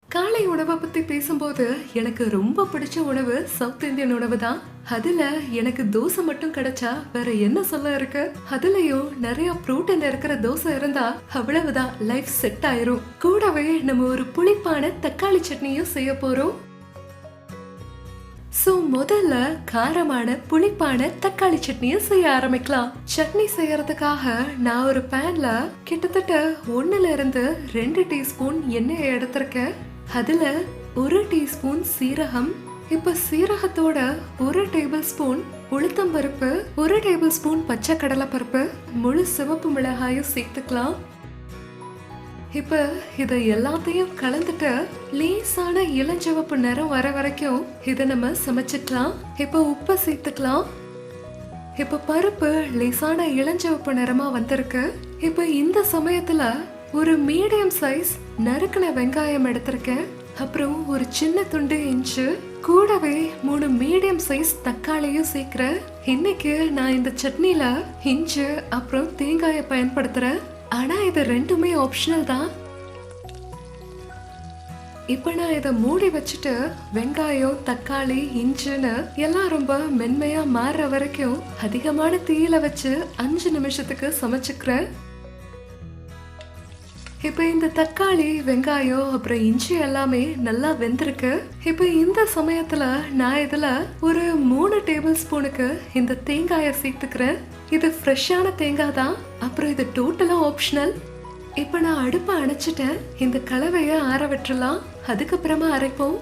காலை உணவை பத்தி பேசும்போது எனக்கு ரொம்ப பிடிச்ச உணவு சவுத் இந்தியன் உணவு தான். அதுல எனக்கு தோசை மட்டும் கிடைச்சா வேற என்ன சொல்ல இருக்கு. அதுலயும் நிறைய புரோட்டீன் இருக்கிற தோசை இருந்தா அவ்வளவுதான், லைஃப் செட் ஆயிரும். கூடவே நம்ம ஒரு புளிப்பான தக்காளி சட்னியும் செய்ய போறோம். சோ முதல்ல காரமான புளிப்பான தக்காளி சட்னியை செய்ய ஆரம்பிக்கலாம். சட்னி செய்யறதுக்காக நான் ஒரு பேன்ல கிட்டத்தட்ட 1-2 டீஸ்பூன் எண்ணெயை எடுத்திருக்கேன். அதுல 1 டீஸ்பூன் சீரகம், இப்ப சீரகத்தோட 1 டேபிள் ஸ்பூன் உளுத்தம் பருப்பு, 1 டேபிள் ஸ்பூன் பச்சை கடலை பருப்பு, முழு சிவப்பு மிளகாயும் சேர்த்துக்கலாம். இப்ப இத எல்லாத்தையும் கலந்துட்டு லேசான இளஞ்சிவப்பு நிறம் வர வரைக்கும் இத நம்ம சமைச்சுக்கலாம். இப்ப உப்பு சேர்த்துக்கலாம். இப்ப பருப்பு லேசான இளஞ்சிவப்பு நிறமா வந்திருக்கு. இப்ப இந்த சமயத்துல ஒரு மீடியம் சைஸ் நறுக்கின வெங்காயம் எடுத்திருக்கேன். அப்புறம் ஒரு சின்ன துண்டு இஞ்சி, கூடவே 3 மீடியம் சைஸ் தக்காளியும் சேர்க்கிறேன். இன்னைக்கு நான் இந்த சட்னில இஞ்சி அப்புறம் தேங்காயை பயன்படுத்துறேன். ஆனா இது ரெண்டுமே ஆப்ஷனல் தான். இப்ப நான் இதை மூடி வச்சுட்டு வெங்காயம் தக்காளி இஞ்சின்னு எல்லாம் ரொம்ப மென்மையா மாறுற வரைக்கும் அதிகமான தீயில வச்சு 5 நிமிஷத்துக்கு சமைச்சுக்கிறேன். இப்ப இந்த தக்காளி வெங்காயம் அப்புறம் இஞ்சி எல்லாமே நல்லா வெந்திருக்கு. இப்ப இந்த சமயத்துல நான் இதுல ஒரு 3 டேபிள் ஸ்பூனுக்கு இந்த தேங்காயை சேர்த்துக்கிறேன். இது ஃப்ரெஷ்ஷான தேங்காய் தான். அப்புறம் இது டோட்டலா ஆப்ஷனல். இப்ப நான் அடுப்பை அணைச்சிட்டேன். இந்த கலவைய ஆற விட்டுறலாம், அதுக்கப்புறமா அரைப்போம்.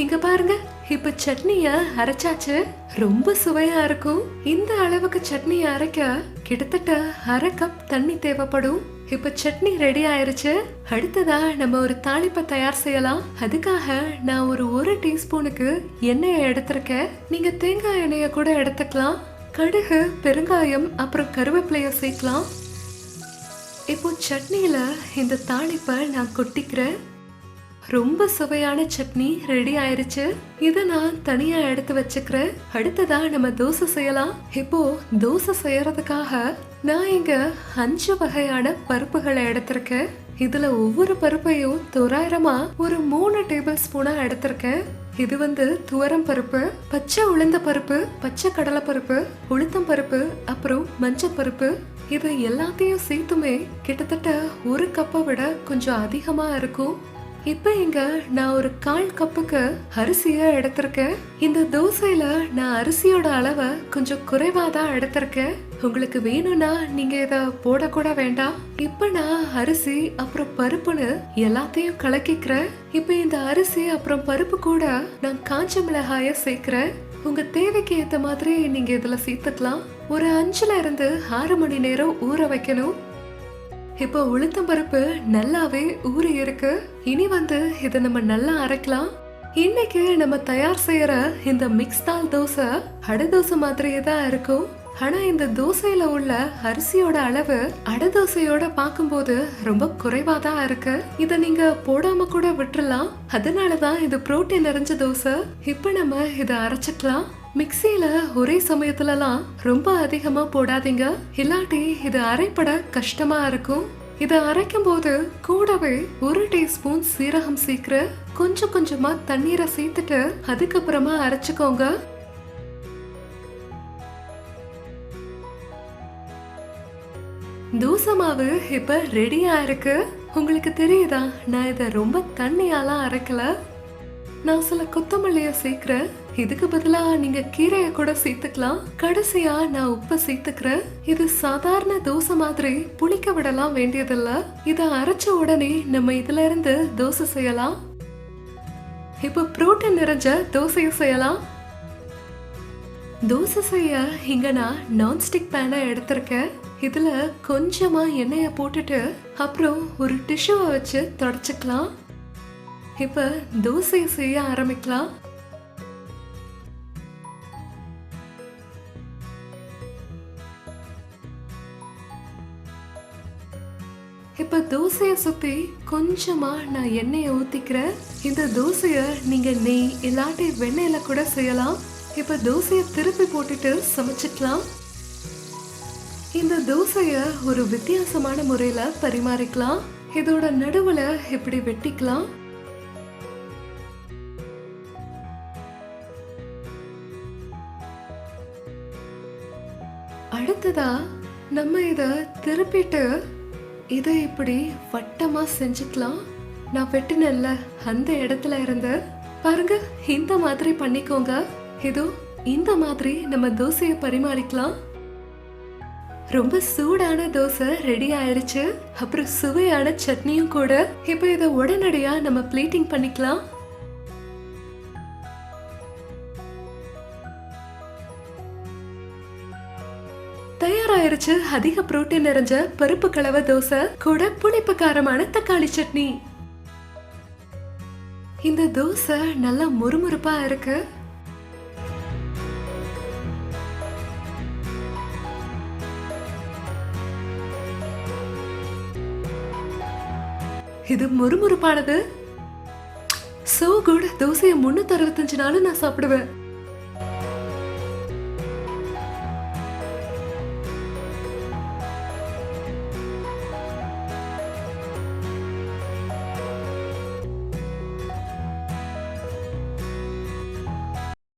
இங்க பாருங்க, இப்ப சட்னிய அரைச்சாச்சு. ரொம்ப சுவையா இருக்கும். இந்த அளவுக்கு சட்னி அரைக்க கிட்டத்தட்ட 1/2 கப் தண்ணி தேவைப்படும். இப்ப சட்னி ரெடி ஆயிருச்சு. அடுத்ததா நம்ம ஒரு தாளிப்பை தயார் செய்யலாம். அதுக்காக நான் ஒரு 1 டீஸ்பூனுக்கு எண்ணெயை எடுத்திருக்கேன். நீங்க தேங்காய் எண்ணெயை கூட எடுத்துக்கலாம். கடுகு, பெருங்காயம் அப்புறம் கருவேப்பிலைய சேர்க்கலாம். இப்போ சட்னியில இந்த தாளிப்பை நான் கொட்டிக்கிறேன். ரொம்ப சுவையான சட்னி ரெடி ஆயிருச்சு. இத நான் தனியா எடுத்து வச்சுக்கிறேன். அடுத்ததா நம்ம தோசை செய்யலாம். இப்போ தோசை செய்யறதுக்காக நான் இங்க 5 வகையான பருப்புகளை எடுத்திருக்கேன். இதுல ஒவ்வொரு பருப்பையும் தோராயிரமா ஒரு 3 டேபிள் ஸ்பூனா எடுத்திருக்கேன். இது துவரம் பருப்பு, பச்சை உளுந்த பருப்பு, பச்சை கடலை பருப்பு, உளுத்தம் பருப்பு அப்புறம் மஞ்சள் பருப்பு. இது எல்லாத்தையும் சேர்த்துமே கிட்டத்தட்ட 1 கப்பை விட கொஞ்சம் அதிகமா இருக்கும். இப்ப இங்க நான் ஒரு 1/4 கப்புக்கு அரிசிய எடுத்திருக்கேன். இந்த தோசையில நான் அரிசியோட அளவை கொஞ்சம் குறைவா தான் எடுத்திருக்கேன். உங்களுக்கு வேணும்னா நீங்க இத போடக்கூட வேண்டாம். இப்ப நான் அரிசி அப்புறம் பருப்புன்னு எல்லாத்தையும் கலக்கிக்கிறேன். இப்ப இந்த அரிசி அப்புறம் பருப்பு கூட நான் காஞ்ச மிளகாய சேர்க்கிறேன். உங்க தேவைக்கு ஏத்த மாதிரி நீங்க இதுல சேர்த்துக்கலாம். ஒரு 5-6 மணி நேரம் ஊற வைக்கணும். இப்போ உளுத்தம் பருப்பு நல்லாவே ஊறி இருக்கு. இனி இதை நம்ம நல்லா அரைக்கலாம். இன்னைக்கு நம்ம தயார் செய்யற இந்த மிக்ஸ் தால் தோசை அடை தோசை மாதிரியே தான் இருக்கும். ஆனா இந்த தோசையில உள்ள அரிசியோட அளவு அடை தோசையோட பார்க்கும்போது ரொம்ப குறைவா தான் இருக்கு. இத நீங்க போடாம கூட விட்டுறலாம். அதனாலதான் இது புரோட்டீன் நிறைஞ்ச தோசை. இப்ப நம்ம இதை அரைச்சிக்கலாம். மிக்சியில ஒரே சமயத்துலலாம் ரொம்ப அதிகமா போடாதீங்க, இல்லாட்டி இது அரைப்பட கஷ்டமா இருக்கும். இதை அரைக்கும் போது கூடவே 1 டீஸ்பூன் சீரகம் சேர்க்கிற, கொஞ்சம் கொஞ்சமா தண்ணீரை சேர்த்துட்டு அதுக்கப்புறமா அரைச்சுக்கோங்க. தோசை மாவு இப்ப ரெடியா இருக்கு. உங்களுக்கு தெரியுதா, நான் இதை ரொம்ப தண்ணியாலாம் அரைக்கல. நான் சில கொத்தமல்லிய சேர்க்கிறேன். இதுக்கு பதிலா நீங்க கீரைய கூட சேர்த்துக்கலாம். கடைசியா நான் உப்பு சேர்த்துக்கிறேன். இது சாதாரண தோசை மாதிரி புளிக்க விடலாம் வேண்டியதில்ல. இத அரைச்ச உடனே நம்ம இதுல இருந்து தோசை செய்யலாம். இப்ப புரோட்டீன் நிறைஞ்ச தோசையை செய்யலாம். தோசை செய்ய இங்க நான் நான்ஸ்டிக் பேனை எடுத்திருக்கேன். இதுல கொஞ்சமா எண்ணெய போட்டுட்டு அப்புறம் ஒரு டிஷ்யூவை வச்சு தொடச்சுக்கலாம். இப்ப தோசை செய்ய ஆரம்பிக்கலாம். இப்ப தோசைய சுத்தி கொஞ்சமா நான் எண்ணெயை ஊத்திக்கிறேன். இந்த தோசைய நீங்க நெய் இல்லாட்டி வெண்ணெயில கூட செய்யலாம். இப்ப தோசைய திருப்பி போட்டுட்டு சமைச்சுக்கலாம். இந்த தோசைய ஒரு வித்தியாசமான முறையில பரிமாறிக்கலாம். இதோட நடுவுல இப்படி வெட்டிக்கலாம். அடுத்ததா நம்ம இத திருப்பிட்டு இதை இப்படி வட்டமா செஞ்சுக்கலாம். நான் வெட்டினேன்ல அந்த இடத்துல இருந்து பாருங்க, இந்த மாதிரி பண்ணிக்கோங்க. இதோ இந்த மாதிரி நம்ம தோசையை பரிமாறிக்கலாம். ரொம்ப சூடான தோசை ரெடி ஆயிருச்சு. அப்புறம் சுவையான சட்னியும் கூட. இப்போ இதை உடனடியா நம்ம பிளேட்டிங் பண்ணிக்கலாம். தயாராயிருச்சு அதிக புரோட்டீன் நிறைஞ்ச பருப்பு கலவை தோசை கூட புளிப்பு காரமான தக்காளி சட்னி. இந்த தோசை நல்லா முறுமுறுப்பா இருக்கு. இது முறுமுறுப்பானது. So good. தோசையை 365 நாளும் நான் சாப்பிடுவேன்.